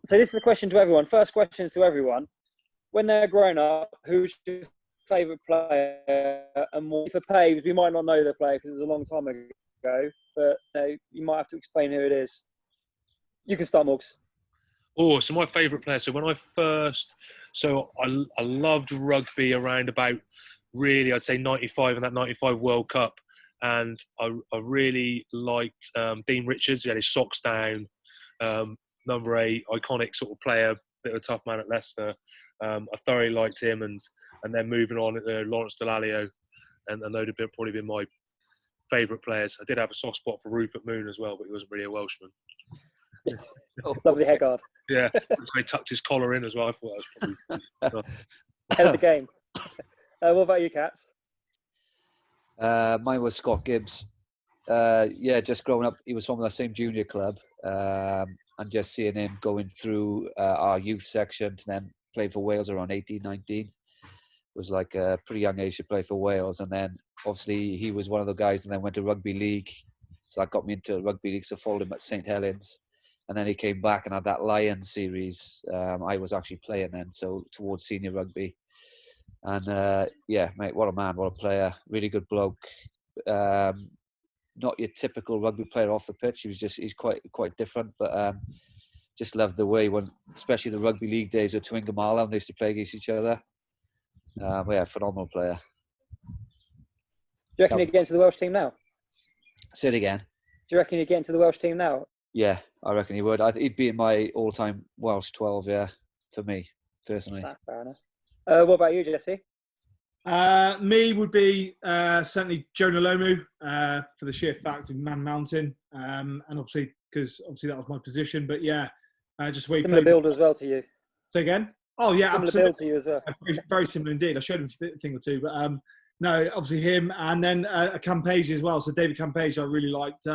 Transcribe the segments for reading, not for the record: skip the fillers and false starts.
So this is a question to everyone. First question is to everyone. When they're grown up, who's your favourite player? And for Paves, we might not know the player because it was a long time ago, but you might have to explain who it is. You can start, Morgs. Oh, so my favourite player. So when I first, I loved rugby around about, really, I'd say 95 and that 95 World Cup. And I really liked Dean Richards. He had his socks down, number 8, iconic sort of player, bit of a tough man at Leicester. I thoroughly liked him, and then moving on, Lawrence Dallaglio, and those have probably been my favourite players. I did have a soft spot for Rupert Moon as well, but he wasn't really a Welshman. Lovely head guard. Yeah, so he tucked his collar in as well. I thought that was probably Head of the game. What about you, Cats? Mine was Scott Gibbs. Just growing up, he was from the same junior club, and just seeing him going through our youth section to then play for Wales around 18, 19 was like a pretty young age to play for Wales. And then obviously he was one of the guys, and then went to rugby league, so that got me into rugby league. So followed him at St Helens, and then he came back and had that Lions series. I was actually playing then, so towards senior rugby. And mate, what a man, what a player, really good bloke. Not your typical rugby player off the pitch. He's quite different, but just loved the way especially the rugby league days with Twingamala, when they used to play against each other. Phenomenal player. Do you reckon he'd get into the Welsh team now? Say it again. Do you reckon he'd get into the Welsh team now? Yeah, I reckon he would. He'd be in my all-time Welsh 12, for me, personally. Fair enough. What about you, Jesse? Me would be certainly Jonah Lomu for the sheer fact of Man Mountain, and obviously because that was my position. But just the way he similar played. Build as well to you. Say again? Oh yeah, similar absolutely. Build to you as well. Very, very similar indeed. I showed him a thing or two, but no, obviously him, and then Campese as well. So David Campese, I really liked,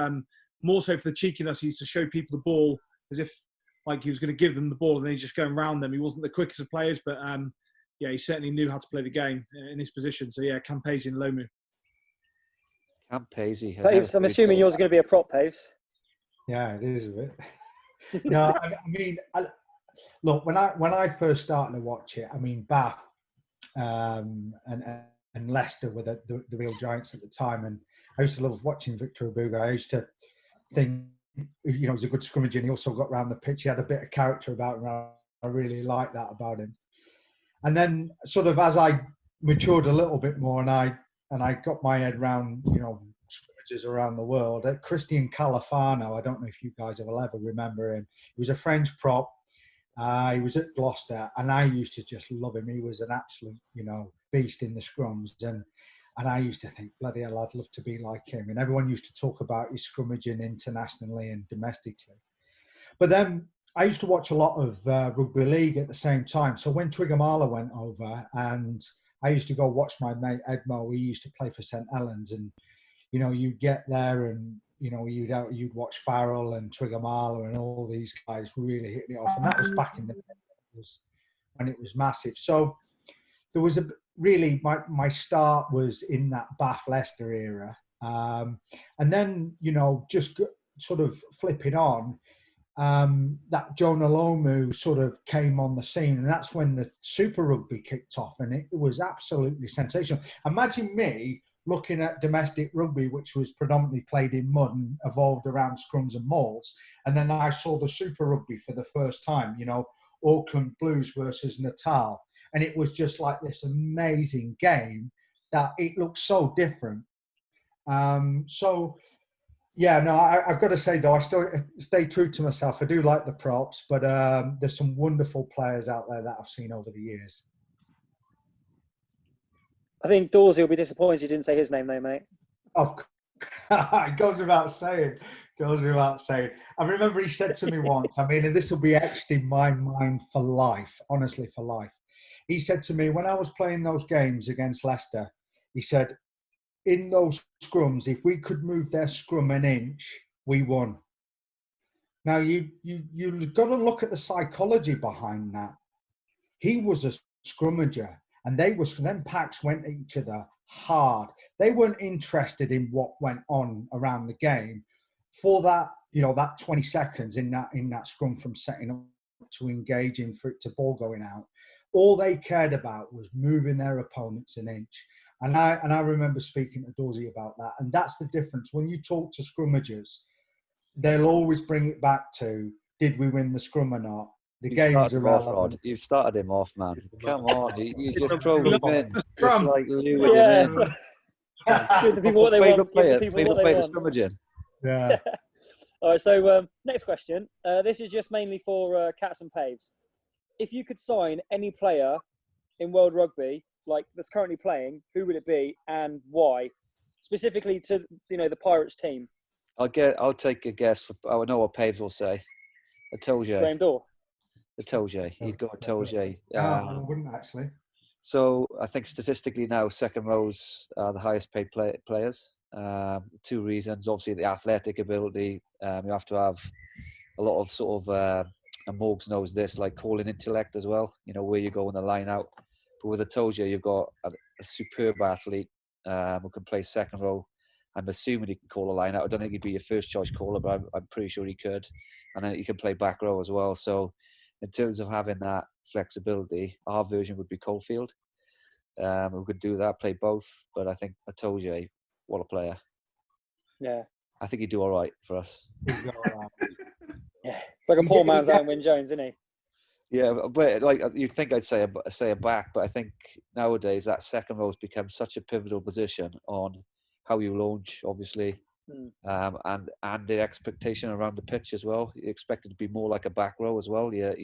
more so for the cheekiness. He used to show people the ball as if like he was going to give them the ball, and then he's just going around them. He wasn't the quickest of players, but he certainly knew how to play the game in his position. So Campese and Lomu. Campese. Paves, I'm assuming yours is going to be a prop, Paves. Yeah, it is a bit. No, I mean, look, when I first started to watch it, I mean, Bath and Leicester were the real giants at the time, and I used to love watching Victor Abuga. I used to think, he was a good scrummager, and he also got around the pitch. He had a bit of character about him. I really liked that about him. And then, sort of as I matured a little bit more, and I got my head around, scrummages around the world. Christian Califano, I don't know if you guys will ever remember him. He was a French prop. He was at Gloucester, and I used to just love him. He was an absolute, beast in the scrums, and I used to think, bloody hell, I'd love to be like him. And everyone used to talk about his scrummaging internationally and domestically. But then I used to watch a lot of rugby league at the same time. So when Twiggamala went over, and I used to go watch my mate Edmo, he used to play for St Helens, and you'd get there, and you'd watch Farrell and Twiggamala and all these guys really hitting it off, and that was back in the day when it was massive. So there was really my start was in that Bath Leicester era, and then just sort of flipping on. That Jonah Lomu sort of came on the scene, and that's when the Super Rugby kicked off, and it was absolutely sensational. Imagine me looking at domestic rugby, which was predominantly played in mud and evolved around scrums and mauls, and then I saw the Super Rugby for the first time, Auckland Blues versus Natal, and it was just like this amazing game that it looked so different. I've got to say, though, I still stay true to myself. I do like the props, but there's some wonderful players out there that I've seen over the years. I think Dorsey will be disappointed you didn't say his name, though, mate. Of course. It goes without saying. I remember he said to me once, and this will be etched in my mind for life, honestly, for life. He said to me, when I was playing those games against Leicester, he said, in those scrums, if we could move their scrum an inch, we won. Now, you've got to look at the psychology behind that. He was a scrummager, and them packs went at each other hard. They weren't interested in what went on around the game. For that, that 20 seconds in that scrum from setting up to engaging for it to ball going out. All they cared about was moving their opponents an inch. And I remember speaking to Dorsey about that. And that's the difference. When you talk to scrummagers, they'll always bring it back to, did we win the scrum or not? The game's irrelevant. You started him off, man. Come on, you just drove him in. Just Scrum. like lured Yeah, him in. give the people what they want. Give the people what they want. Scrummaging. Yeah. All right, so next question. This is just mainly for Cats and Paves. If you could sign any player in World Rugby, like that's currently playing, who would it be and why? Specifically to the Pirates team. I'll take a guess. I know what Paves will say. Atoje. Graham Dorr. Atoje. He'd go Atoje. I wouldn't actually. So I think statistically now, second rows are the highest paid players. 2 reasons. Obviously, the athletic ability. You have to have a lot of sort of, and Morgs knows this, like calling intellect as well. You know, where you go in the line out. But with Atoje, you've got a superb athlete who can play second row. I'm assuming he can call a line out. I don't think he'd be your first choice caller, but I'm pretty sure he could. And then he can play back row as well. So in terms of having that flexibility, our version would be Coalfield. Who could do that, play both. But I think Atoje, what a player. Yeah. I think he'd do all right for us. Yeah. It's like a poor man's Owen Wyn Jones, isn't he? Yeah, but like you'd think I'd say a back, but I think nowadays that second row has become such a pivotal position on how you launch, obviously, and the expectation around the pitch as well. You expect it to be more like a back row as well. Your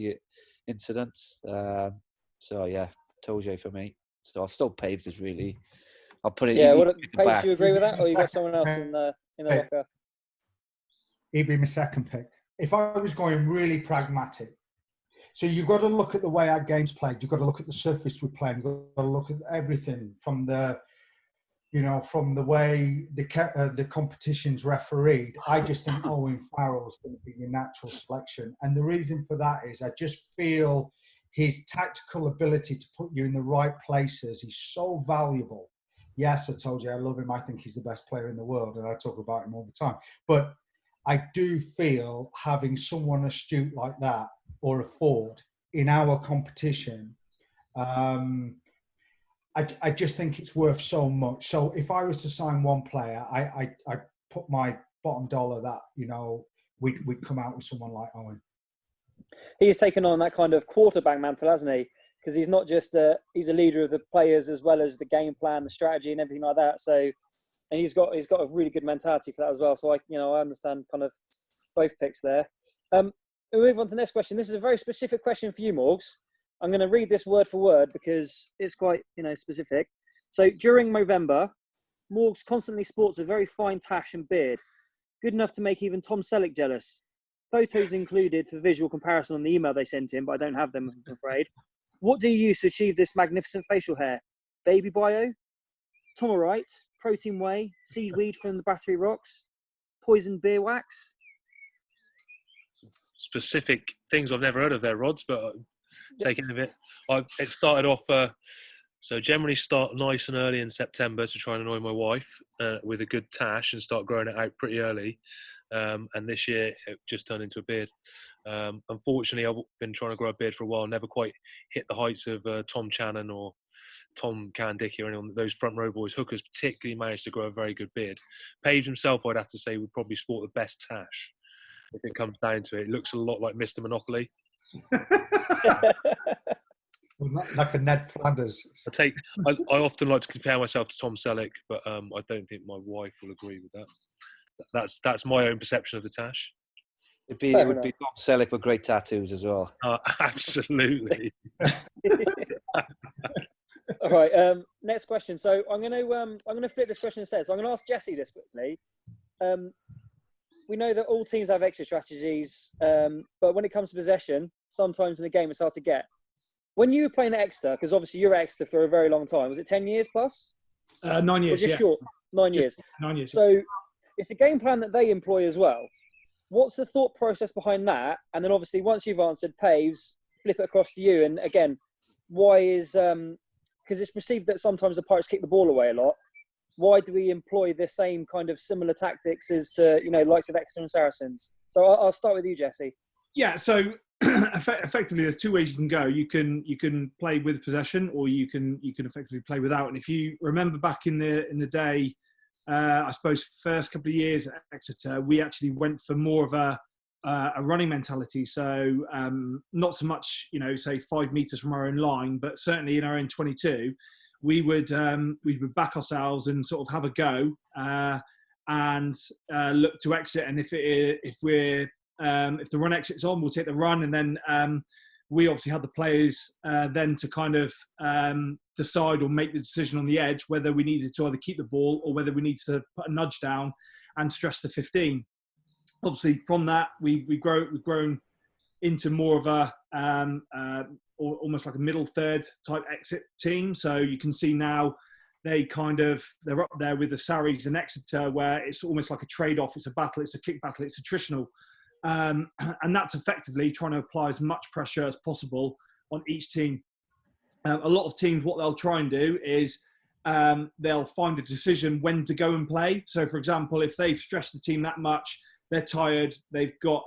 incidents. So yeah, Toje for me. So I'll still Paves is really. I'll put it. Yeah, Paves, do you agree with that, or you got someone else in the locker? He'd be my second pick. If I was going really pragmatic, so you've got to look at the way our game's played. You've got to look at the surface we're playing. You've got to look at everything from the, from the way the competition's refereed. I just think Owen Farrell's going to be your natural selection. And the reason for that is I just feel his tactical ability to put you in the right places. He's so valuable. Yes, I told you I love him. I think he's the best player in the world, and I talk about him all the time. But I do feel having someone astute like that, or a Ford, in our competition, I just think it's worth so much. So if I was to sign one player, I put my bottom dollar that, we'd come out with someone like Owen. He's taken on that kind of quarterback mantle, hasn't he? Because he's not just he's a leader of the players as well as the game plan, the strategy, and everything like that. So, and he's got a really good mentality for that as well. So I understand kind of both picks there. We'll move on to the next question. This is a very specific question for you, Morgs. I'm going to read this word for word because it's quite specific. So during Movember, Morgs constantly sports a very fine tash and beard, good enough to make even Tom Selleck jealous. Photos included for visual comparison on the email they sent in, but I don't have them, I'm afraid. What do you use to achieve this magnificent facial hair? Baby Bio, Tomorite, protein whey, seaweed from the Battery Rocks, poison beer wax? Specific things I've never heard of there, Rods, but taking a bit. It started off, so generally start nice and early in September to try and annoy my wife with a good tash and start growing it out pretty early. And this year it just turned into a beard. Unfortunately, I've been trying to grow a beard for a while, never quite hit the heights of Tom Channon or Tom Candicky or anyone. Those front row boys, hookers particularly managed to grow a very good beard. Paves himself, I'd have to say, would probably sport the best tash. If it comes down to it, it looks a lot like Mr. Monopoly. Like a Ned Flanders. I often like to compare myself to Tom Selleck, but I don't think my wife will agree with that. That's my own perception of the tash. It would be Tom Selleck with great tattoos as well. Absolutely. All right. Next question. So I'm gonna flip this question instead. So I'm gonna ask Jesse this quickly. We know that all teams have exit strategies, but when it comes to possession, sometimes in the game it's hard to get. When you were playing at Exeter, because obviously you were at Exeter for a very long time, was it 10 years plus? 9 years, or just short? 9 years. 9 years. So it's a game plan that they employ as well. What's the thought process behind that? And then obviously once you've answered Paves, flip it across to you. And again, why is, because it's perceived that sometimes the Pirates kick the ball away a lot. Why do we employ the same kind of similar tactics as to, likes of Exeter and Saracens? So I'll start with you, Jesse. Yeah, so effectively, there's two ways you can go. You can play with possession, or you can effectively play without. And if you remember back in the day, I suppose first couple of years at Exeter, we actually went for more of a running mentality. So not so much, say 5 meters from our own line, but certainly in our own 22, we would back ourselves and sort of have a go and look to exit. And if the run exits on, we'll take the run, and then we obviously had the players then to kind of decide or make the decision on the edge whether we needed to either keep the ball or whether we need to put a nudge down and stress the 15. Obviously, from that, we've grown into more of a almost like a middle third type exit team. So you can see now they're up there with the Saris and Exeter, where it's almost like a trade-off. It's a battle, it's a kick battle, it's attritional. And that's effectively trying to apply as much pressure as possible on each team. A lot of teams, what they'll try and do is they'll find a decision when to go and play. So, for example, if they've stressed the team that much, they're tired, they've got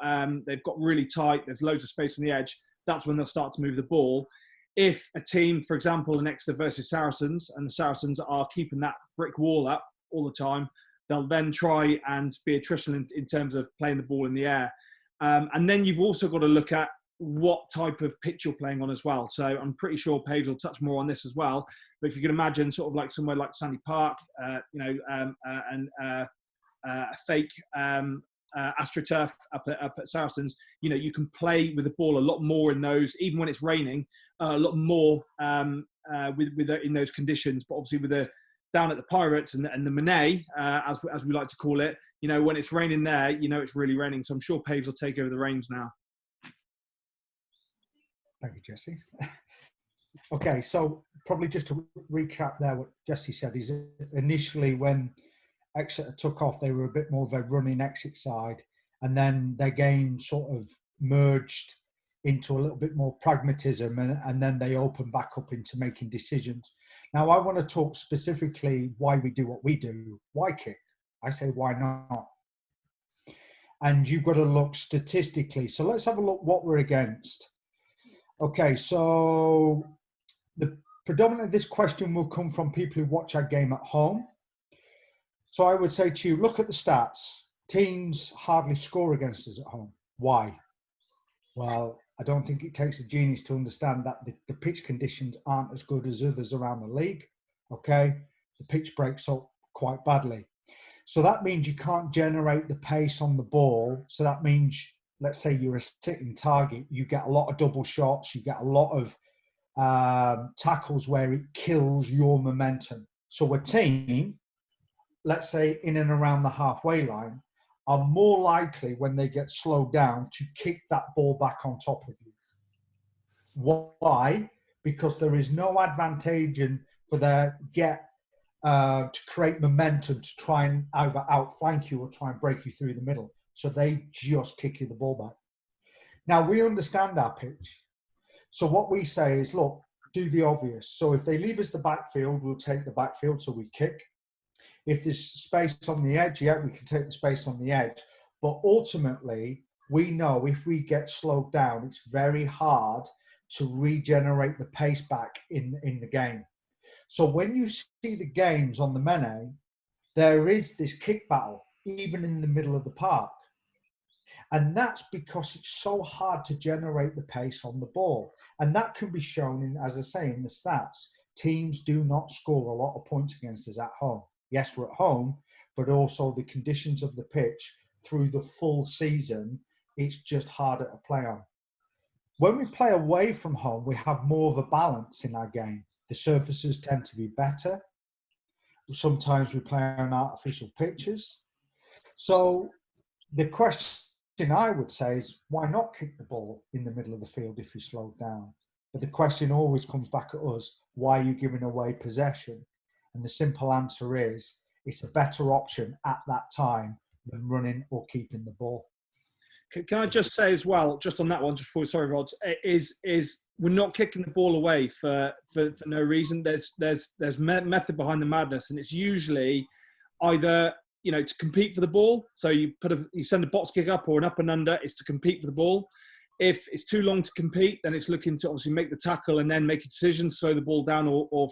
really tight, there's loads of space on the edge, that's when they'll start to move the ball. If a team, for example, in Exeter versus Saracens, and the Saracens are keeping that brick wall up all the time, they'll then try and be attritional in terms of playing the ball in the air. And then you've also got to look at what type of pitch you're playing on as well. So I'm pretty sure Paves will touch more on this as well. But if you can imagine sort of like somewhere like Sandy Park, and a fake AstroTurf up at Saracens, you can play with the ball a lot more in those, even when it's raining, a lot more in those conditions. But obviously with the down at the Pirates and the Monet, as we like to call it, when it's raining there, it's really raining. So I'm sure Paves will take over the reins now. Thank you, Jesse. Okay, so probably just to recap there, what Jesse said is initially when Exeter took off, they were a bit more of a running exit side, and then their game sort of merged into a little bit more pragmatism, and then they opened back up into making decisions. Now, I want to talk specifically why we do what we do. Why kick? I say, why not? And you've got to look statistically. So let's have a look what we're against. Okay, so predominantly this question will come from people who watch our game at home. So I would say to you, look at the stats. Teams hardly score against us at home. Why? Well, I don't think it takes a genius to understand that the pitch conditions aren't as good as others around the league. Okay, the pitch breaks up quite badly. So that means you can't generate the pace on the ball. So that means, let's say you're a sitting target, you get a lot of double shots, you get a lot of tackles where it kills your momentum. So a team, let's say in and around the halfway line, are more likely when they get slowed down to kick that ball back on top of you. Why? Because there is no advantage for their to create momentum to try and either outflank you or try and break you through the middle. So they just kick you the ball back. Now, we understand our pitch. So what we say is, look, do the obvious. So if they leave us the backfield, we'll take the backfield, so we kick. If there's space on the edge, yeah, we can take the space on the edge. But ultimately, we know if we get slowed down, it's very hard to regenerate the pace back in the game. So when you see the games on the Mene, there is this kick battle, even in the middle of the park. And that's because it's so hard to generate the pace on the ball. And that can be shown in, as I say, in the stats. Teams do not score a lot of points against us at home. Yes, we're at home, but also the conditions of the pitch through the full season, it's just harder to play on. When we play away from home, we have more of a balance in our game. The surfaces tend to be better. Sometimes we play on artificial pitches. So the question I would say is, why not kick the ball in the middle of the field if you slow down? But the question always comes back at us, why are you giving away possession? And the simple answer is, it's a better option at that time than running or keeping the ball. Can I just say as well, just on that one, before, sorry, Rod, is we're not kicking the ball away for no reason. There's method behind the madness, and it's usually either, to compete for the ball. So you send a box kick up or an up and under. It's to compete for the ball. If it's too long to compete, then it's looking to obviously make the tackle and then make a decision, slow the ball down, or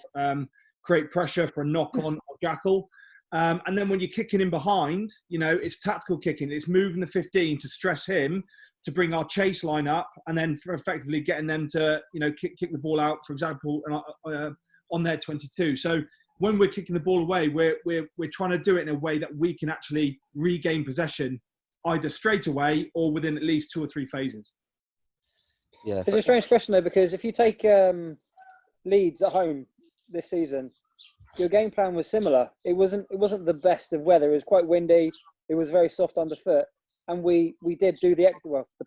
create pressure for a knock on or jackal. And then when you're kicking in behind, it's tactical kicking. It's moving the 15 to stress him, to bring our chase line up, and then for effectively getting them to, kick the ball out, for example, on their 22. So when we're kicking the ball away, we're trying to do it in a way that we can actually regain possession either straight away or within at least 2 or 3 phases. Yeah, it's a strange question though, because if you take Leeds at home this season, your game plan was similar. It wasn't the best of weather. It was quite windy. It was very soft underfoot, and we did do the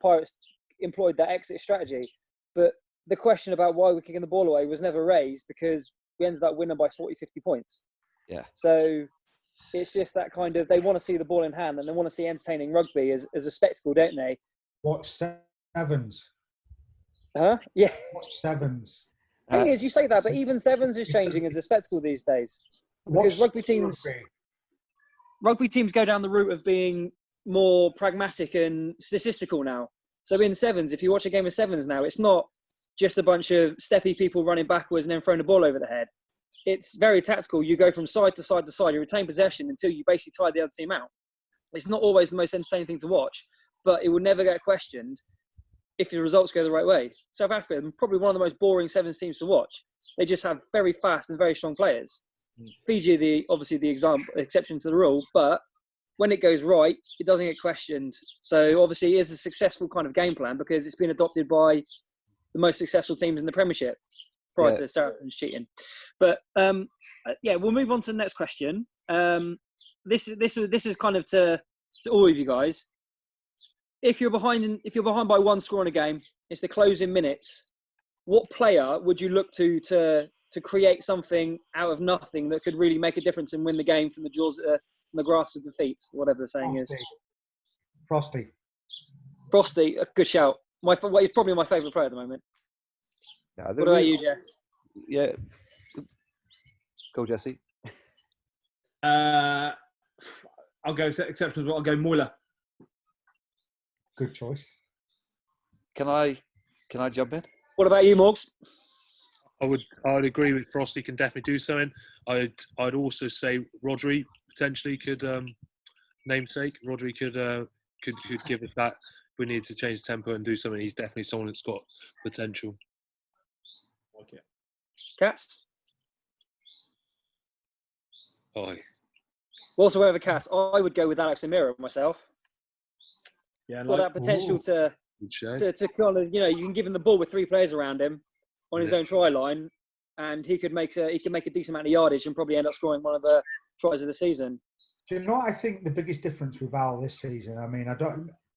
Pirates employed that exit strategy. But the question about why we're kicking the ball away was never raised, because we ended up winning by 40, 50 points. Yeah. So it's just that kind of, they want to see the ball in hand and they want to see entertaining rugby as a spectacle, don't they? Watch sevens. Huh? Yeah. Watch sevens. Thing is, you say that, but even sevens is changing as a spectacle these days. Because rugby teams go down the route of being more pragmatic and statistical now. So in sevens, if you watch a game of sevens now, it's not just a bunch of steppy people running backwards and then throwing the ball over the head. It's very tactical. You go from side to side to side. You retain possession until you basically tire the other team out. It's not always the most entertaining thing to watch, but it will never get questioned if the results go the right way. South Africa are probably one of the most boring sevens teams to watch. They just have very fast and very strong players. Fiji, obviously the exception to the rule, but when it goes right, it doesn't get questioned. So obviously it is a successful kind of game plan because it's been adopted by the most successful teams in the Premiership prior to Saracens cheating. But we'll move on to the next question. This is kind of to all of you guys. If you're behind by 1 score in a game, it's the closing minutes. What player would you look to create something out of nothing that could really make a difference and win the game from the jaws, from the grasp of defeat, whatever the saying is? Frosty, a good shout. He's probably my favourite player at the moment. Yeah, what about you, Jess? Yeah, go Jesse. I'll go exceptions. I'll go Moyler. Good choice. Can I jump in? What about you, Morgs? I'd agree with Frosty. Can definitely do something. I'd also say Rodri potentially could namesake. Rodri could give us that. We need to change the tempo and do something. He's definitely someone that's got potential. Okay. Cats? Aye. Also, over Cats, I would go with Alex Amira myself. Yeah, got that potential to kind of, you can give him the ball with 3 players around him on his own try line, and he could make a decent amount of yardage and probably end up scoring one of the tries of the season. Do you know what I think the biggest difference with Al this season? I mean,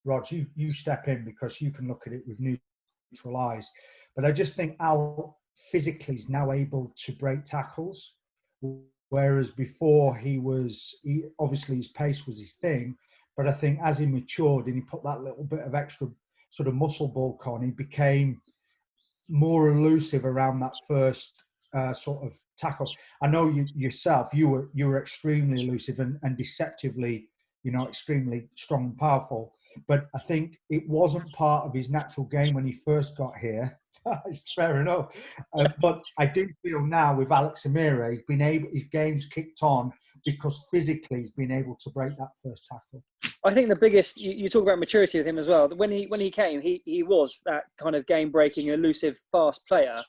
Rog, you step in because you can look at it with neutral eyes, but I just think Al physically is now able to break tackles, whereas before obviously his pace was his thing, but I think as he matured and he put that little bit of extra sort of muscle bulk on, he became more elusive around that first sort of tackle. I know you were extremely elusive and deceptively, extremely strong and powerful. But I think it wasn't part of his natural game when he first got here. It's fair enough. But I do feel now with Alex Amira, his game's kicked on because physically he's been able to break that first tackle. I think the biggest, you talk about maturity with him as well. When he came, he was that kind of game-breaking, elusive, fast player.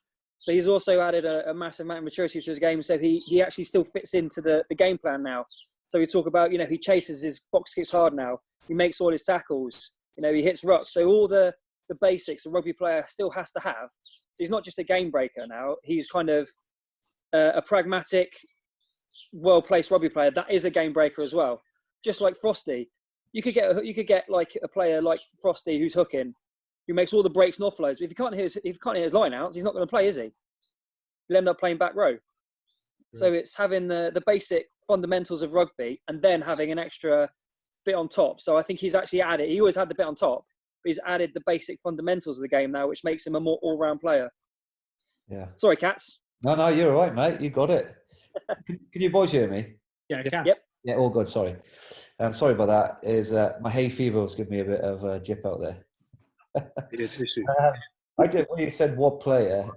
But he's also added a massive amount of maturity to his game. So he actually still fits into the game plan now. So we talk about, he chases his box kicks hard now. He makes all his tackles. He hits rucks. So all the basics a rugby player still has to have. So he's not just a game breaker now. He's kind of a pragmatic, well-placed rugby player that is a game breaker as well. Just like Frosty. You could get like a player like Frosty who's hooking, who makes all the breaks and offloads. But if you can't hear his line outs, he's not going to play, is he? He'll end up playing back row. Yeah. So it's having the basic fundamentals of rugby and then having an extra bit on top. So I think he's actually added. He always had the bit on top, but he's added the basic fundamentals of the game now, which makes him a more all-round player. Yeah. Sorry, Cats. No, you're all right, mate. You got it. Can you boys hear me? Yeah, I can. Yep. Yeah, all good. Sorry. Sorry about that. My hay fever was giving me a bit of a jip out there. Yeah, tissue. I did. When you said what player,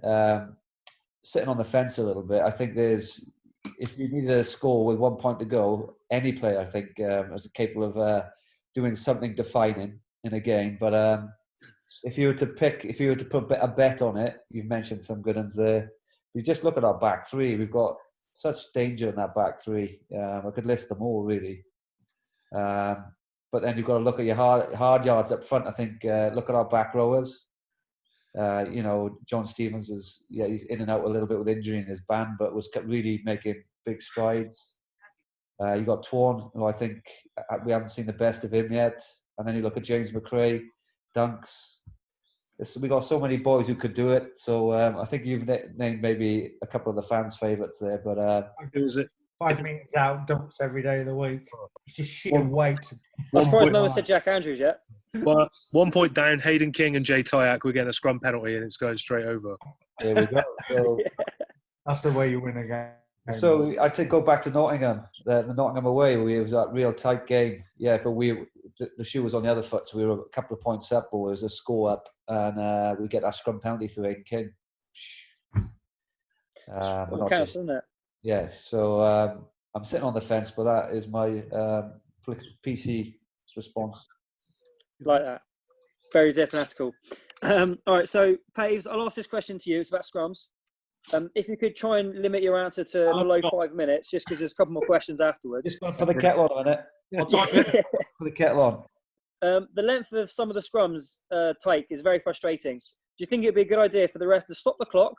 sitting on the fence a little bit. I think if you needed a score with 1 point to go, any player I think is capable of doing something defining in a game. But if you were to put a bet on it, you've mentioned some good ones there. You just look at our back three. We've got such danger in that back three. I could list them all really. But then you've got to look at your hard yards up front. I think look at our back rowers. John Stevens he's in and out a little bit with injury in his band, but was really making big strides. You got Twan, who I think we haven't seen the best of him yet. And then you look at James McRae, Dunks. We got so many boys who could do it. So I think you've named maybe a couple of the fans' favourites there. But who was it? 5 minutes out, Dunks every day of the week. It's just sheer weight. As far as no one said Jack Andrews yet. Well, 1 point down, Hayden King and Jay Tyack were getting a scrum penalty and it's going straight over. there we go. So, That's the way you win a game. So I did go back to Nottingham, the Nottingham away. It was a real tight game. Yeah, but the shoe was on the other foot, so we were a couple of points up, or it was a score up, and we get that scrum penalty through Aidan King. It counts, doesn't it? Yeah, so I'm sitting on the fence, but that is my PC response. Like that. Very diplomatical. All right, so Paves, I'll ask this question to you. It's about scrums. If you could try and limit your answer to below 5 minutes, just because there's a couple more questions afterwards. Just going for the kettle on a minute. I'll type it. For the kettle on. The length of some of the scrums take is very frustrating. Do you think it'd be a good idea for the rest to stop the clock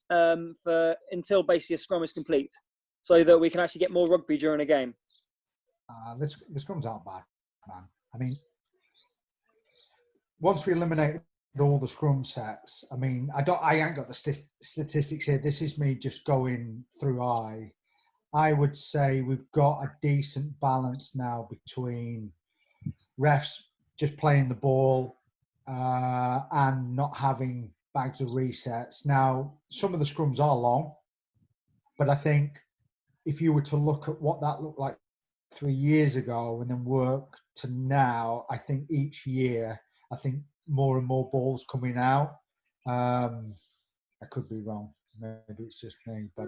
until basically a scrum is complete, so that we can actually get more rugby during a game? The scrums aren't bad, man. I mean, once we eliminate all the scrum sets, I mean, I ain't got the statistics here. This is me just going through I would say we've got a decent balance now between refs just playing the ball and not having bags of resets. Now, some of the scrums are long, but I think if you were to look at what that looked like 3 years ago and then work to now, I think each year, I think more and more balls coming out. I could be wrong. Maybe it's just me, but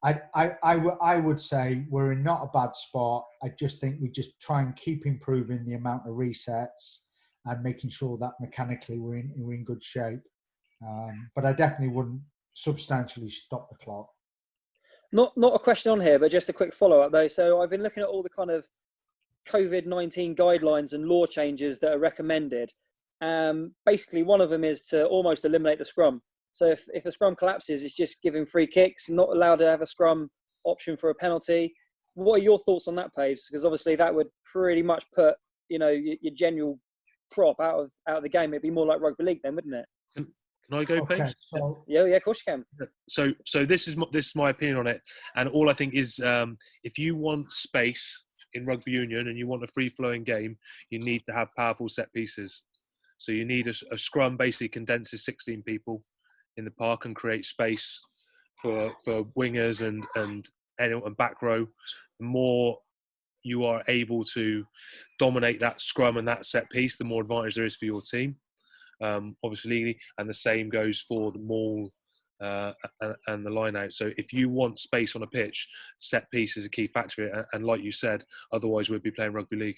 I would say we're in not a bad spot. I just think we just try and keep improving the amount of resets and making sure that mechanically we're in good shape. But I definitely wouldn't substantially stop the clock. Not a question on here, but just a quick follow-up though. So I've been looking at all the kind of COVID-19 guidelines and law changes that are recommended. Basically, one of them is to almost eliminate the scrum. So if a scrum collapses, it's just giving free kicks, not allowed to have a scrum option for a penalty. What are your thoughts on that, Paves? Because obviously that would pretty much put your general prop out of the game. It'd be more like rugby league then, wouldn't it? Can I go, Paves? So, Yeah, of course you can. So this is my opinion on it, and all I think is if you want space in rugby union and you want a free-flowing game, you need to have powerful set pieces. So you need a scrum basically condenses 16 people in the park and creates space for wingers and back row. The more you are able to dominate that scrum and that set piece, the more advantage there is for your team. Obviously legally, and the same goes for the maul and the line out. So if you want space on a pitch, set piece is a key factor. And like you said, otherwise we'd be playing rugby league.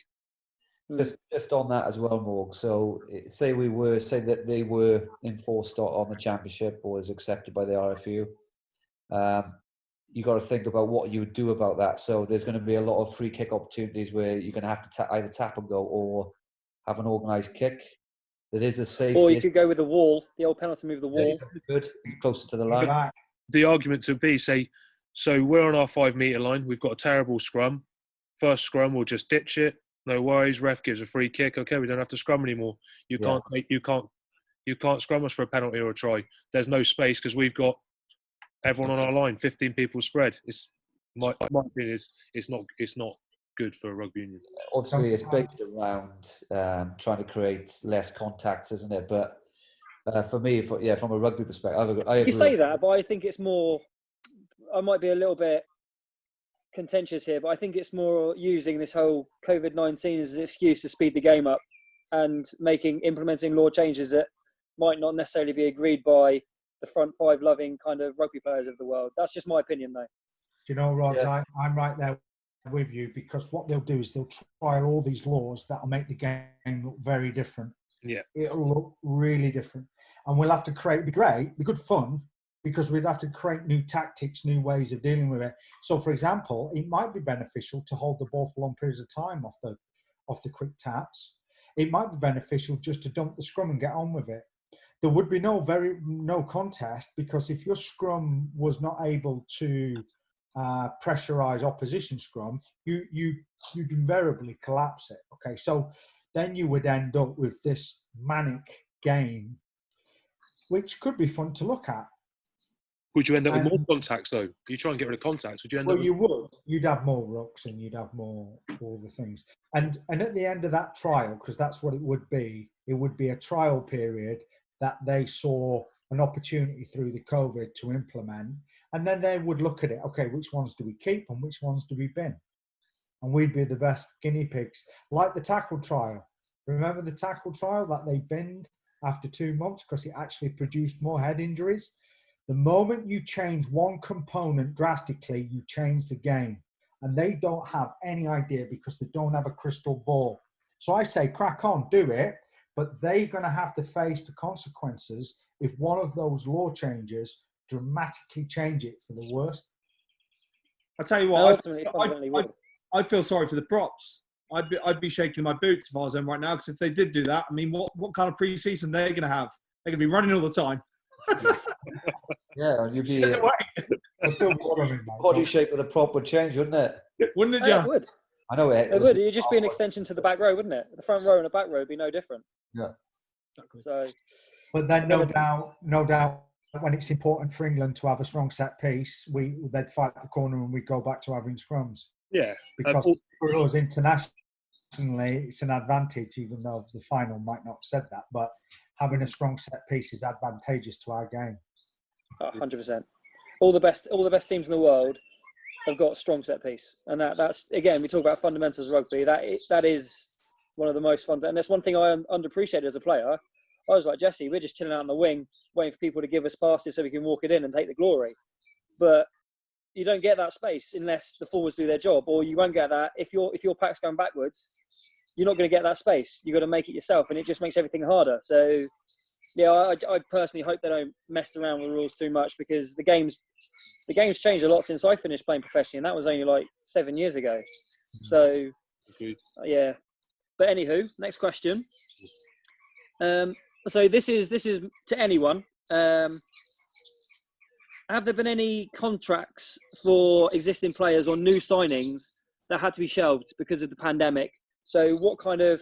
Just on that as well, Morg. So say that they were enforced on the championship or was accepted by the RFU. You got to think about what you would do about that. So there's going to be a lot of free kick opportunities where you're going to have to either tap and go or have an organised kick. That is a safety. Or you could go with the wall, the old penalty move, the wall. Good, closer to the line. The argument to be, so we're on our 5 metre line. We've got a terrible scrum. First scrum, we'll just ditch it. No worries. Ref gives a free kick. Okay, we don't have to scrum anymore. You can't scrum us for a penalty or a try. There's no space because we've got everyone on our line. 15 people spread. My opinion is it's not good for a rugby union. Obviously, it's based around trying to create less contacts, isn't it? But for me, from a rugby perspective, You say that, but I think it's more. I might be a little bit contentious here, but I think it's more using this whole COVID-19 as an excuse to speed the game up. and implementing law changes that might not necessarily be agreed by the front five loving kind of rugby players of the world. That's just my opinion, though. You know, Rod, Yeah. I'm right there with you, because what they'll do is they'll try all these laws that'll make the game look very different. Yeah. It'll look really different. And we'll have to create, it'd be good fun, because we'd have to create new tactics, new ways of dealing with it. So, for example, it might be beneficial to hold the ball for long periods of time off the quick taps. It might be beneficial just to dump the scrum and get on with it. There would be no contest, because if your scrum was not able to pressurize opposition scrum, you'd invariably collapse it. Okay, so then you would end up with this manic game, which could be fun to look at. Would you end up with more contacts, though? You try and get rid of contacts. Would you end up with... you would. You'd have more rucks, and you'd have more all the things. And at the end of that trial, because that's what it would be a trial period that they saw an opportunity through the COVID to implement. And then they would look at it, okay, which ones do we keep and which ones do we bin? And we'd be the best guinea pigs. Like the tackle trial. Remember the tackle trial that they binned after 2 months because it actually produced more head injuries? The moment you change one component drastically, you change the game. And they don't have any idea, because they don't have a crystal ball. So I say, crack on, do it. But they're going to have to face the consequences if one of those law changes dramatically change it for the worst. I tell you what, I feel sorry for the props. I'd be shaking my boots if I was them right now, because if they did do that, I mean, what kind of pre-season they're going to have? They're going to be running all the time. Yeah, you'd be body shape of the prop would change, wouldn't it? Wouldn't it, John? It would. I know it. It would. It'd just be an extension to the back row, wouldn't it? The front row and the back row would be no different. Yeah. Exactly. So, but then no doubt, when it's important for England to have a strong set piece, they'd fight the corner and we'd go back to having scrums. Yeah. Because for us internationally, it's an advantage, even though the final might not have said that. But having a strong set piece is advantageous to our game. 100%. All the best teams in the world have got a strong set piece, and that's again, we talk about fundamentals of rugby. That is one of the most fun, and that's one thing I underappreciated as a player. I was like, Jesse, we're just chilling out on the wing, waiting for people to give us passes so we can walk it in and take the glory. But you don't get that space unless the forwards do their job, or you won't get that if your pack's going backwards. You're not going to get that space. You've got to make it yourself, and it just makes everything harder. So, yeah, I personally hope they don't mess around with rules too much, because the game's changed a lot since I finished playing professionally, and that was only like 7 years ago. So, yeah. But anywho, next question. So this is to anyone. Have there been any contracts for existing players or new signings that had to be shelved because of the pandemic? So what kind of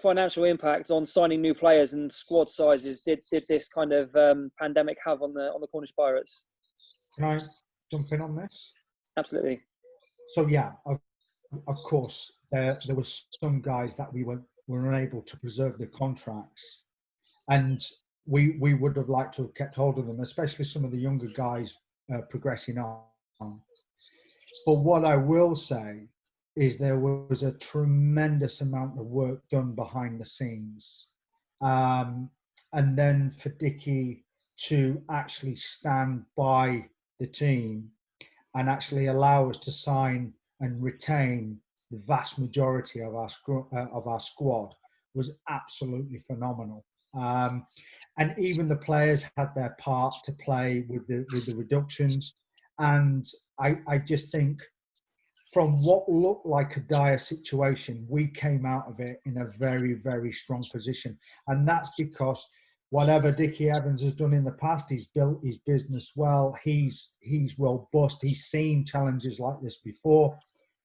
financial impact on signing new players and squad sizes did this kind of pandemic have on the Cornish Pirates? Can I jump in on this? Absolutely. So yeah, of course, there was some guys that we were unable to preserve their contracts, and we would have liked to have kept hold of them, especially some of the younger guys progressing on. But what I will say is there was a tremendous amount of work done behind the scenes. And then for Dickie to actually stand by the team and actually allow us to sign and retain the vast majority of our squad was absolutely phenomenal. And even the players had their part to play with the reductions. And I just think, from what looked like a dire situation, we came out of it in a very, very strong position. And that's because whatever Dickie Evans has done in the past, he's built his business well. He's robust. He's seen challenges like this before.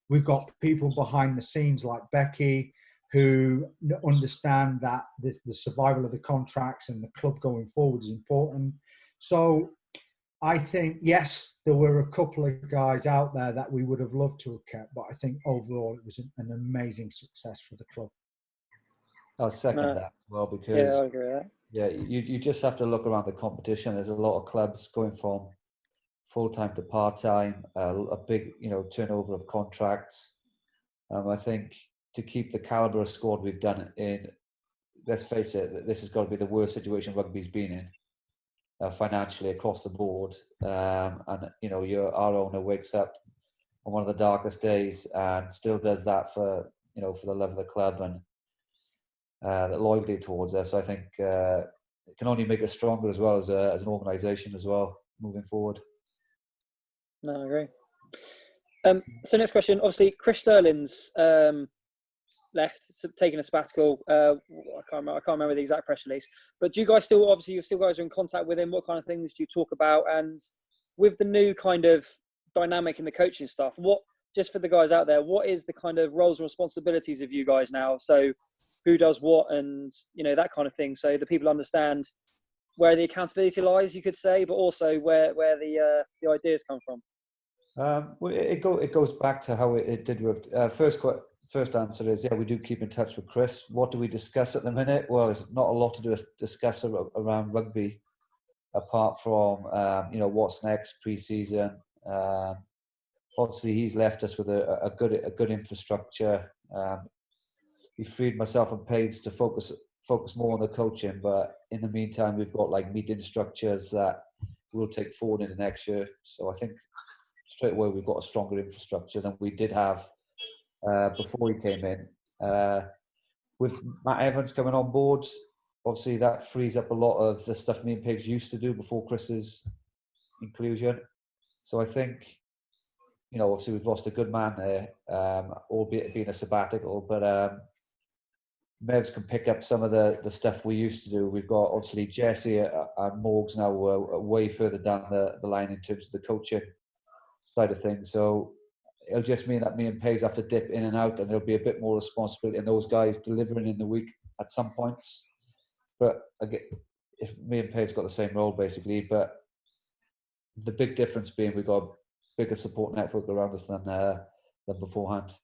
We've got people behind the scenes like Becky, who understand that the survival of the contracts and the club going forward is important. So I think, yes, there were a couple of guys out there that we would have loved to have kept, but I think overall it was an amazing success for the club. I'll second that as well, because I agree with that. Yeah, you just have to look around the competition. There's a lot of clubs going from full-time to part-time, a big turnover of contracts. I think to keep the calibre of squad we've done in, let's face it, this has got to be the worst situation rugby's been in financially across the board. And our owner wakes up on one of the darkest days and still does that for the love of the club and the loyalty towards us. I think it can only make us stronger as well as an organisation as well moving forward. No, I agree. So next question, obviously Chris Sterling's left, taking a sabbatical. I can't remember the exact press release, but do you guys still, obviously you still guys are in contact with him? What kind of things do you talk about? And with the new kind of dynamic in the coaching stuff, what, just for the guys out there, what is the kind of roles and responsibilities of you guys now? So who does what, and that kind of thing, so the people understand where the accountability lies, you could say, but also where the ideas come from. Well, it goes back to how it did work. First answer is, yeah, we do keep in touch with Chris. What do we discuss at the minute? Well, there's not a lot to discuss around rugby, apart from what's next pre-season. Obviously, he's left us with a good infrastructure. He freed myself and Paige to focus more on the coaching, but in the meantime, we've got like meeting structures that we'll take forward into next year. So I think straight away we've got a stronger infrastructure than we did have before he came in. With Matt Evans coming on board, obviously that frees up a lot of the stuff me and Paige used to do before Chris's inclusion. So I think, obviously we've lost a good man there, albeit being a sabbatical, but Mevs can pick up some of the stuff we used to do. We've got obviously Jesse and Morgs now way further down the line in terms of the coaching side of things. So it'll just mean that me and Paige have to dip in and out, and there'll be a bit more responsibility in those guys delivering in the week at some points. But again, me and Paige got the same role basically, but the big difference being we've got a bigger support network around us than beforehand.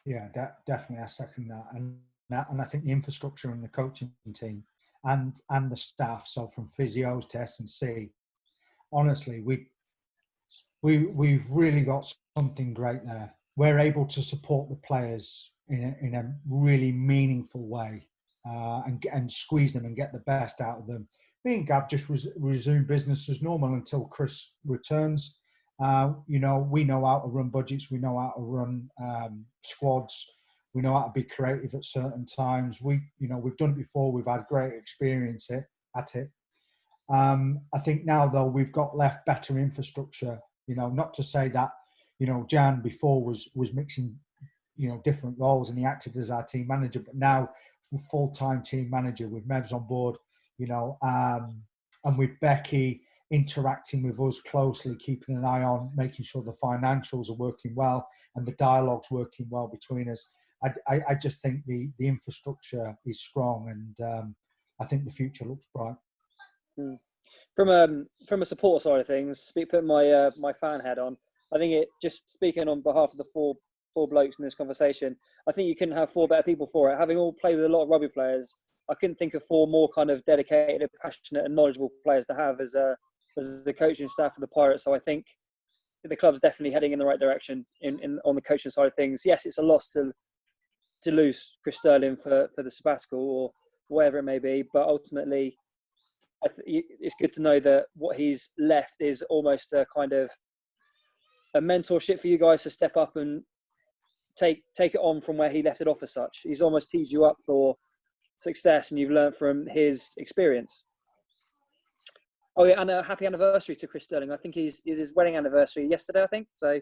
Yeah, definitely. I second that. And I think the infrastructure and the coaching team and the staff, so from physios to S&C, honestly, we've really got something great there. We're able to support the players in a really meaningful way and squeeze them and get the best out of them. Me and Gav just resume business as normal until Chris returns. We know how to run budgets. We know how to run squads. We know how to be creative at certain times. We've done it before. We've had great experience at it. I think now though we've got left better infrastructure. Not to say that Jan before was mixing different roles and he acted as our team manager, but now full-time team manager with Mevs on board, and with Becky interacting with us closely, keeping an eye on making sure the financials are working well and the dialogue's working well between us. I just think the infrastructure is strong, and I think the future looks bright. From a support side of things, putting my fan head on, I think it, just speaking on behalf of the four blokes in this conversation, I think you couldn't have four better people for it. Having all played with a lot of rugby players, I couldn't think of four more kind of dedicated, passionate and knowledgeable players to have as the coaching staff of the Pirates. So I think the club's definitely heading in the right direction on the coaching side of things. Yes, it's a loss to lose Chris Sterling for the sabbatical or whatever it may be, but ultimately it's good to know that what he's left is almost a kind of a mentorship for you guys to step up and take it on from where he left it off as such. He's almost teed you up for success, and you've learned from his experience. Oh yeah, and a happy anniversary to Chris Sterling. I think is his wedding anniversary yesterday, I think. So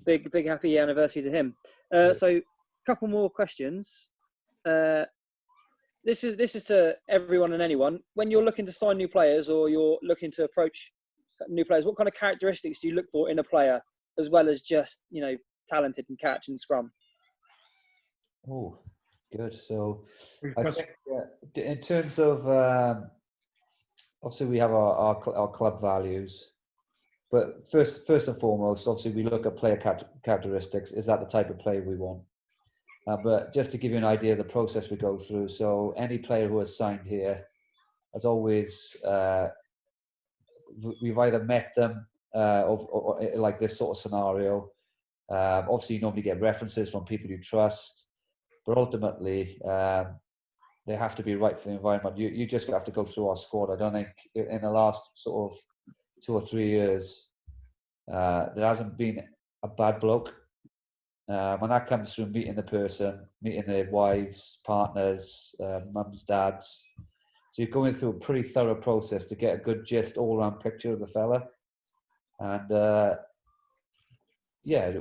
big happy anniversary to him. So a couple more questions. This is to everyone and anyone. When you're looking to sign new players or you're looking to approach new players, what kind of characteristics do you look for in a player, as well as just talented and catch and scrum? Oh, good. So I think in terms of obviously we have our club values, but first and foremost, obviously we look at player characteristics. Is that the type of player we want? But just to give you an idea of the process we go through, so any player who has signed here, as always, we've either met them or like this sort of scenario. Obviously, you normally get references from people you trust. but ultimately they have to be right for the environment. You just have to go through our squad. I don't think in the last sort of 2 or 3 years there hasn't been a bad bloke. When that comes through meeting the person, meeting their wives, partners, mums, dads. So you're going through a pretty thorough process to get a good gist, all-round picture of the fella. And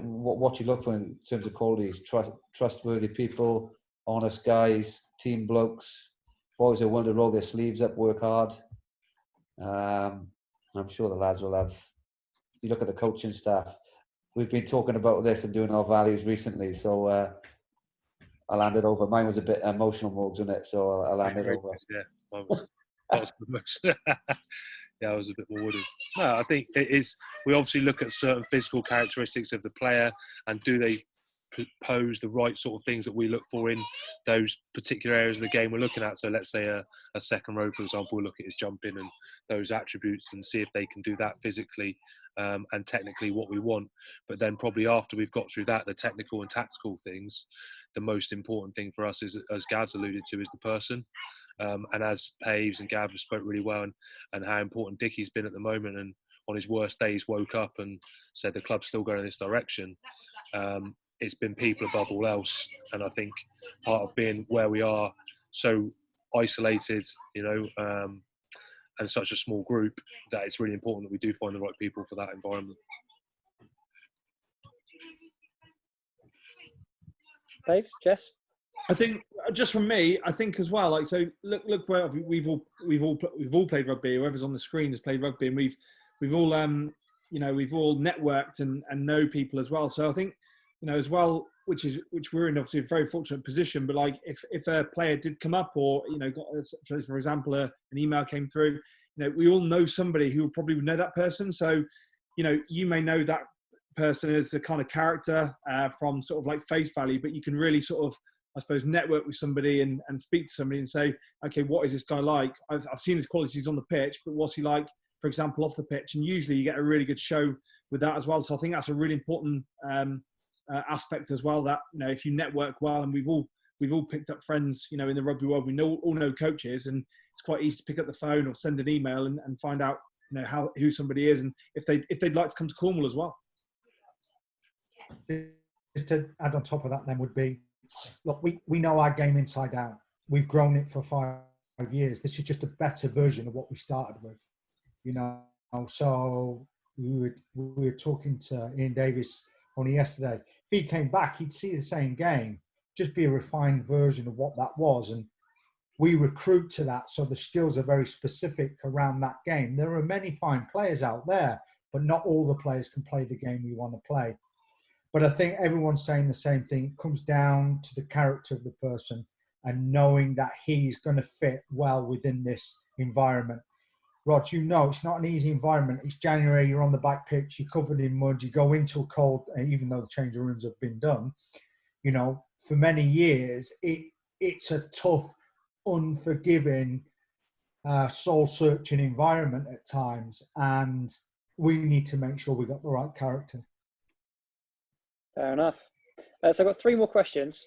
what you look for in terms of qualities: trustworthy people, honest guys, team blokes, boys who are willing to roll their sleeves up, work hard. I'm sure the lads will have. If you look at the coaching staff, we've been talking about this and doing our values recently, so I'll hand it over. Mine was a bit emotional, Morgs, wasn't it? So I'll hand it over. Yeah, that was emotional. Yeah, I was a bit more wooden. No, I think it is. We obviously look at certain physical characteristics of the player, and do they pose the right sort of things that we look for in those particular areas of the game we're looking at. So let's say a second row, for example, we'll look at his jumping and those attributes and see if they can do that physically and technically what we want. But then probably after we've got through that, the technical and tactical things, the most important thing for us is, as Gav's alluded to, is the person. And as Paves and Gav spoke really well, and how important Dickie's been at the moment, and on his worst days woke up and said the club's still going in this direction. It's been people above all else. And I think part of being where we are, so isolated, and such a small group, that it's really important that we do find the right people for that environment. Paves, Jess? I think just from me, I think as well. Like, so look where we've all played rugby. Whoever's on the screen has played rugby, and we've all we've all networked and know people as well. So I think as well, which we're in obviously a very fortunate position. But like if a player did come up, or got, for example, an email came through, we all know somebody who probably would know that person. So you may know that person as the kind of character from sort of like face value, but you can really sort of, I suppose, network with somebody and speak to somebody and say, okay, what is this guy like? I've seen his qualities on the pitch, but what's he like, for example, off the pitch? And usually you get a really good show with that as well. So I think that's a really important aspect as well, that if you network well, and we've all picked up friends in the rugby world, we all know coaches, and it's quite easy to pick up the phone or send an email and find out who somebody is, and if they'd like to come to Cornwall as well. Just to add on top of that, then, would be, look, we know our game inside out. We've grown it for 5 years. This is just a better version of what we started with, So we were talking to Ian Davis only yesterday. If he came back, he'd see the same game, just be a refined version of what that was. And we recruit to that, so the skills are very specific around that game. There are many fine players out there, but not all the players can play the game we want to play. But I think everyone's saying the same thing. It comes down to the character of the person and knowing that he's going to fit well within this environment. Rod, it's not an easy environment. It's January, you're on the back pitch, you're covered in mud, you go into a cold, even though the change of rooms have been done, for many years, it's a tough, unforgiving, soul-searching environment at times. And we need to make sure we got the right character. Fair enough. So I've got 3 more questions.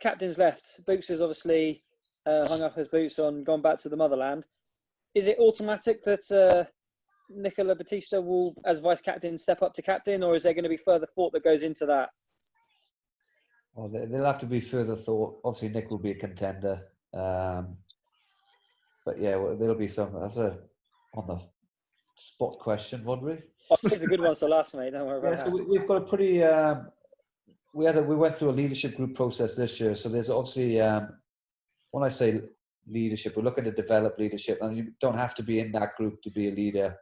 Captain's left. Boots has obviously hung up his boots on, gone back to the motherland. Is it automatic that Nicola Batista will, as vice captain, step up to captain, or is there going to be further thought that goes into that? Well, there'll have to be further thought. Obviously, Nick will be a contender. But yeah, there'll be some. That's on the spot question, Rodri. Oh, it's a good one to last, mate. Don't worry about that. So we've got a pretty. We went through a leadership group process this year. So there's obviously, when I say leadership, we're looking to develop leadership, and you don't have to be in that group to be a leader.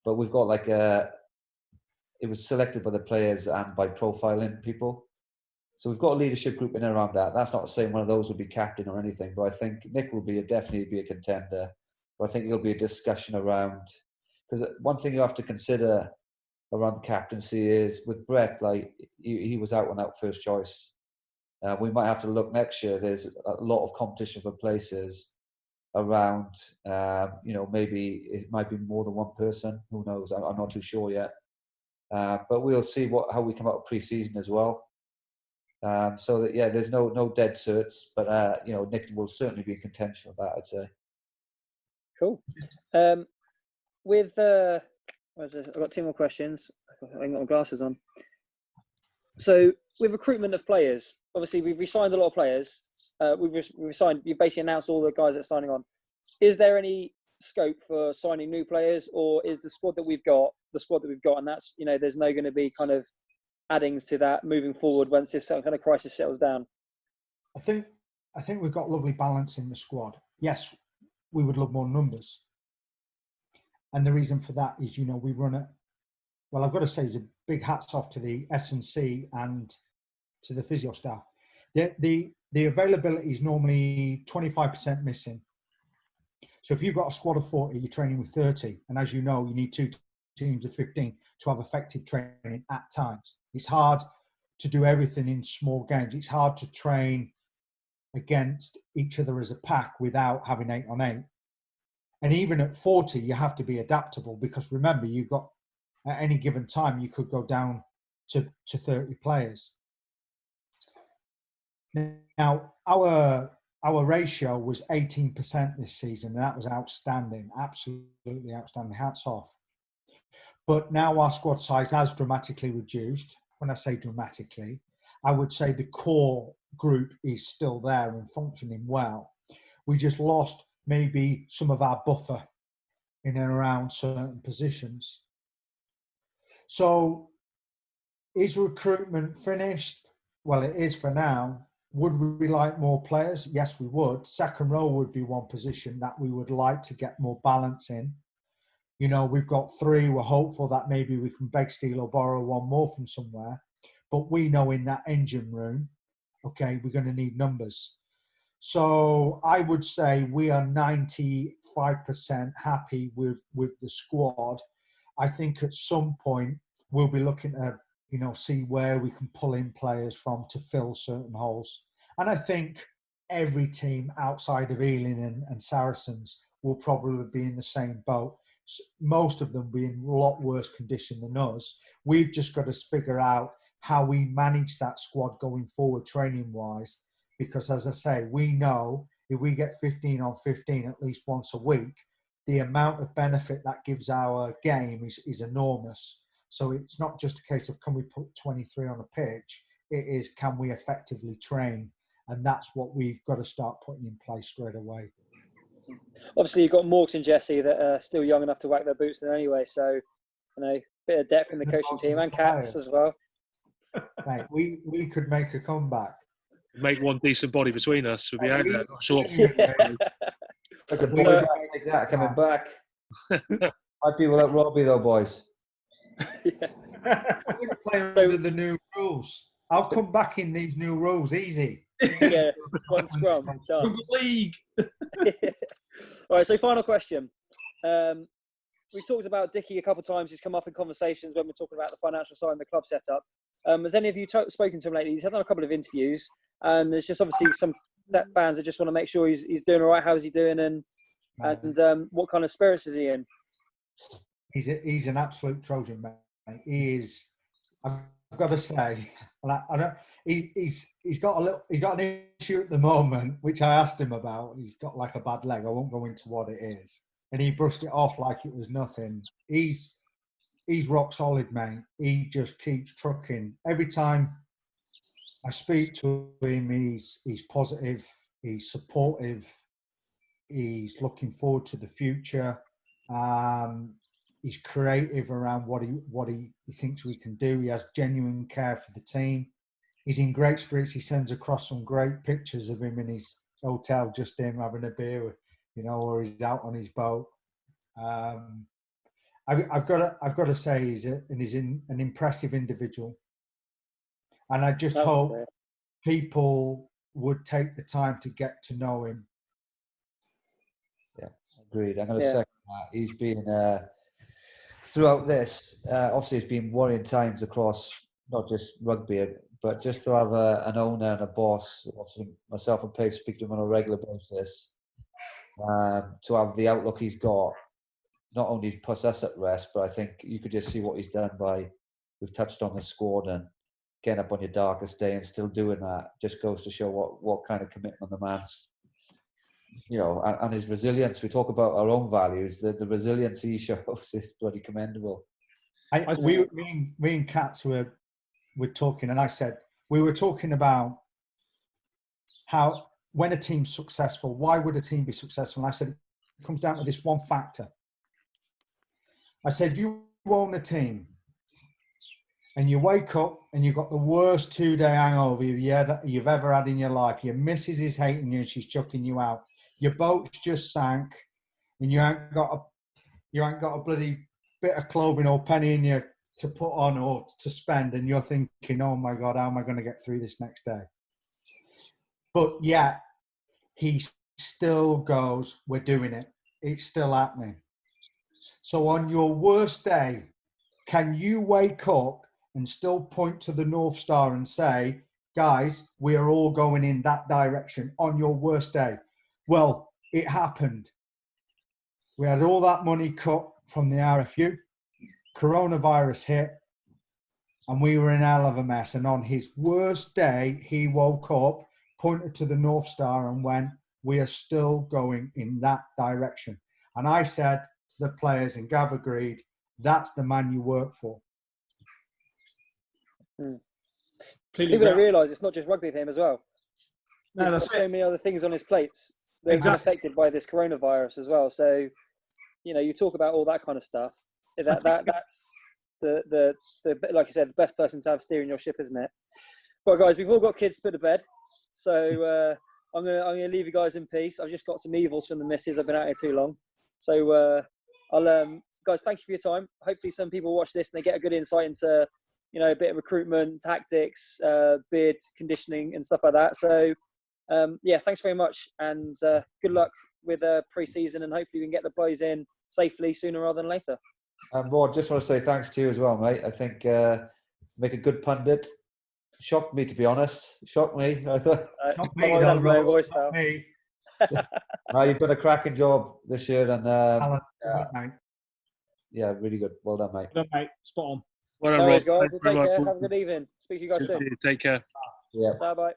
But we've got it was selected by the players and by profiling people. So we've got a leadership group in and around that. That's not saying one of those will be captain or anything, but I think Nick will definitely be a contender. But I think there'll be a discussion around, because one thing you have to consider around the captaincy is with Brett, like he was out and out first choice. We might have to look next year. There's a lot of competition for places around. Maybe it might be more than one person. Who knows? I'm not too sure yet. But we'll see how we come out of pre-season as well. So that, yeah, there's no dead certs, but you know, Nick will certainly be in contention for that, I'd say. Cool. With I've got 2 more questions. I ain't got my glasses on. So with recruitment of players, obviously we've re-signed a lot of players. We've re-signed. You basically announced all the guys that are signing on. Is there any scope for signing new players, or is the squad that we've got, and that's, you know, there's no going to be kind of addings to that moving forward once this kind of crisis settles down? I think we've got lovely balance in the squad. Yes, we would love more numbers, and the reason for that is, you know, we run it. Well, I've got to say, it's a big hats off to the S&C and to the physio staff. The availability is normally 25% missing. So if you've got a squad of 40, you're training with 30, and as you know, you need 2 teams of 15 to have effective training at times. It's hard to do everything in small games. It's hard to train against each other as a pack without having 8 on 8. And even at 40, you have to be adaptable, because remember, you've got, at any given time, you could go down to 30 players. Now, our ratio was 18% this season, and that was outstanding, absolutely outstanding, hats off. But now our squad size has dramatically reduced. When I say dramatically, I would say the core group is still there and functioning well. We just lost maybe some of our buffer in and around certain positions. So is recruitment finished? Well, it is for now. Would we like more players? Yes, we would. Second row would be one position that we would like to get more balance in. You know, we've got 3. We're hopeful that maybe we can beg, steal or borrow one more from somewhere. But we know in that engine room, okay, we're going to need numbers. So I would say we are 95% happy with the squad. I think at some point we'll be looking at, you know, see where we can pull in players from to fill certain holes. And I think every team outside of Ealing and Saracens will probably be in the same boat. Most of them be in a lot worse condition than us. We've just got to figure out how we manage that squad going forward training-wise. Because as I say, we know if we get 15 on 15 at least once a week, the amount of benefit that gives our game is enormous. So it's not just a case of can we put 23 on a pitch, it is can we effectively train? And that's what we've got to start putting in place straight away. Obviously, you've got Morgs and Jesse that are still young enough to whack their boots in anyway. So, you know, bit of depth in the coaching team, and Cats as well. Mate, we could make a comeback. Make one decent body between us. We'll be out there. Not sure. Like a big like that coming back. I'd be without Robbie though, boys. We're playing under the new rules. I'll come back in these new rules easy. Yeah, one scrum. Done. League. All right, so final question. We've talked about Dickie a couple of times. He's come up in conversations when we're talking about the financial side and the club setup. Has any of you spoken to him lately? He's had a couple of interviews, and there's just obviously some fans that just want to make sure he's doing all right. How's he doing, and what kind of spirits is he in? He's an absolute Trojan, mate. He is. I've got to say, and I don't. He's got an issue at the moment, which I asked him about. He's got like a bad leg. I won't go into what it is, and he brushed it off like it was nothing. He's rock solid, mate. He just keeps trucking. Every time I speak to him, he's positive, he's supportive, he's looking forward to the future. He's creative around what he thinks we can do. He has genuine care for the team. He's in great spirits. He sends across some great pictures of him in his hotel, just him having a beer, you know, or he's out on his boat. I've got to say he's an impressive individual, and I just hope people would take the time to get to know him. Yeah, agreed. I'm going to second that. He's been throughout this. Obviously, it's been worrying times across not just rugby, but just to have an owner and a boss. Obviously, myself and Pave speak to him on a regular basis. To have the outlook he's got. Not only puts us at rest, but I think you could just see what he's done we've touched on the squad, and getting up on your darkest day and still doing that just goes to show what kind of commitment the man's, and his resilience. We talk about our own values. The resilience he shows is bloody commendable. Me and Katz were talking, and I said we were talking about how when a team's successful, why would a team be successful? And I said it comes down to this one factor. I said you own a team, and you wake up and you've got the worst 2-day hangover you've ever had in your life. Your missus is hating you and she's chucking you out. Your boat's just sank, and you ain't got a bloody bit of clothing or penny in you to put on or to spend, and you're thinking, oh my God, how am I going to get through this next day? But yeah, he still goes, we're doing it. It's still happening. So on your worst day, can you wake up and still point to the North Star and say, guys, we're all going in that direction on your worst day? Well, it happened. We had all that money cut from the RFU. Coronavirus hit, and we were in hell of a mess. And on his worst day, he woke up, pointed to the North Star and went, we are still going in that direction. And I said to the players, and Gav agreed, that's the man you work for. People don't realise it's not just rugby for him as well. No, There's that's so many other things on his plates that have been affected by this coronavirus as well. So, you talk about all that kind of stuff. That's the like you said, the best person to have steering your ship, isn't it? But guys, we've all got kids to put to bed, so I'm gonna leave you guys in peace. I've just got some evils from the missus. I've been out here too long, so I'll guys, thank you for your time. Hopefully, some people watch this and they get a good insight into a bit of recruitment tactics, beard conditioning, and stuff like that. So thanks very much, and good luck with pre-season, and hopefully we can get the boys in safely sooner rather than later. Well, I just want to say thanks to you as well, mate. I think make a good pundit. Shocked me, to be honest. Shocked me. I thought. Voice, pal. You've done a cracking job this year, and really good. Well done, mate. Well done, mate. Spot on. Well No done, worries, Rob. guys. We'll take care. Have a good evening. Speak to you guys soon. Take care. Yeah. Bye bye.